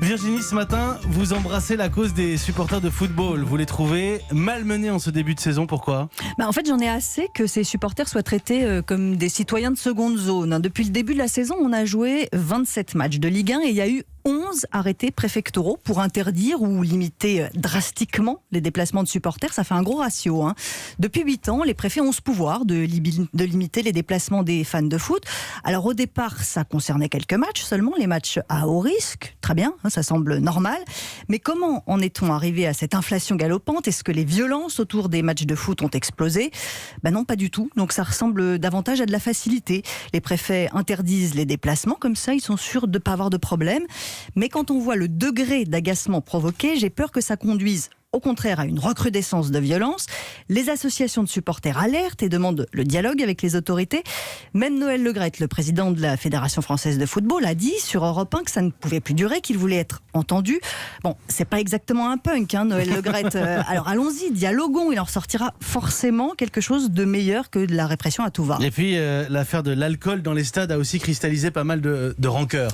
Virginie, ce matin, vous embrassez la cause des supporters de football. Vous les trouvez malmenés en ce début de saison. Pourquoi ? En fait, j'en ai assez que ces supporters soient traités comme des citoyens de seconde zone. Depuis le début de la saison, on a joué 27 matchs de Ligue 1 et il y a eu 11 arrêtés préfectoraux pour interdire ou limiter drastiquement les déplacements de supporters. Ça fait un gros ratio. Depuis 8 ans, les préfets ont ce pouvoir de limiter les déplacements des fans de foot. Alors au départ, ça concernait quelques matchs seulement, les matchs à haut risque. Très bien, ça semble normal. Mais comment en est-on arrivé à cette inflation galopante ? Est-ce que les violences autour des matchs de foot ont explosé ? Non, pas du tout. Donc ça ressemble davantage à de la facilité. Les préfets interdisent les déplacements, comme ça ils sont sûrs de ne pas avoir de problème. Mais quand on voit le degré d'agacement provoqué, j'ai peur que ça conduise au contraire à une recrudescence de violence. Les associations de supporters alertent et demandent le dialogue avec les autorités. Même Noël Le Graët, le président de la Fédération française de football, a dit sur Europe 1 que ça ne pouvait plus durer, qu'il voulait être entendu. Bon, c'est pas exactement un punk, Noël Le Graët. Alors allons-y, dialoguons, il en ressortira forcément quelque chose de meilleur que de la répression à tout va. Et puis, l'affaire de l'alcool dans les stades a aussi cristallisé pas mal de rancœur.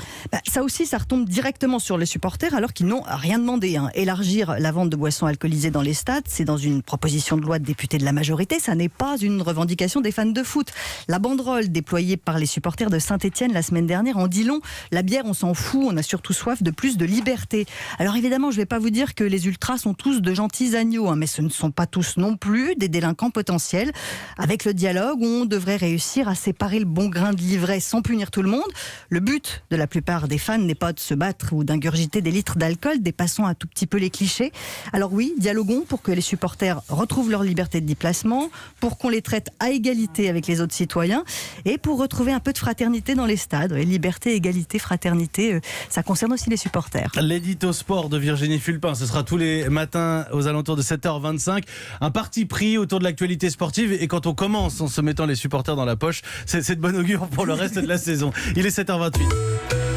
Ça aussi, ça retombe directement sur les supporters alors qu'ils n'ont rien demandé. Élargir la vente de boissons alcoolisées dans les stades, c'est dans une proposition de loi de députés de la majorité, ça n'est pas une revendication des fans de foot. La banderole déployée par les supporters de Saint-Etienne la semaine dernière en dit long. La bière, on s'en fout, on a surtout soif de plus de liberté. Alors évidemment, je ne vais pas vous dire que les ultras sont tous de gentils agneaux, mais ce ne sont pas tous non plus des délinquants potentiels. Avec le dialogue, on devrait réussir à séparer le bon grain de l'ivraie sans punir tout le monde. Le but de la plupart des fans n'est pas de se battre ou d'ingurgiter des litres d'alcool, dépassons un tout petit peu les clichés. Alors oui, dialoguons pour que les supporters retrouvent leur liberté de déplacement, pour qu'on les traite à égalité avec les autres citoyens et pour retrouver un peu de fraternité dans les stades. Liberté, égalité, fraternité, ça concerne aussi les supporters. L'édito sport de Virginie Fulpin, ce sera tous les matins aux alentours de 7h25. Un parti pris autour de l'actualité sportive et quand on commence en se mettant les supporters dans la poche, c'est de bon augure pour le reste de la saison. Il est 7h28.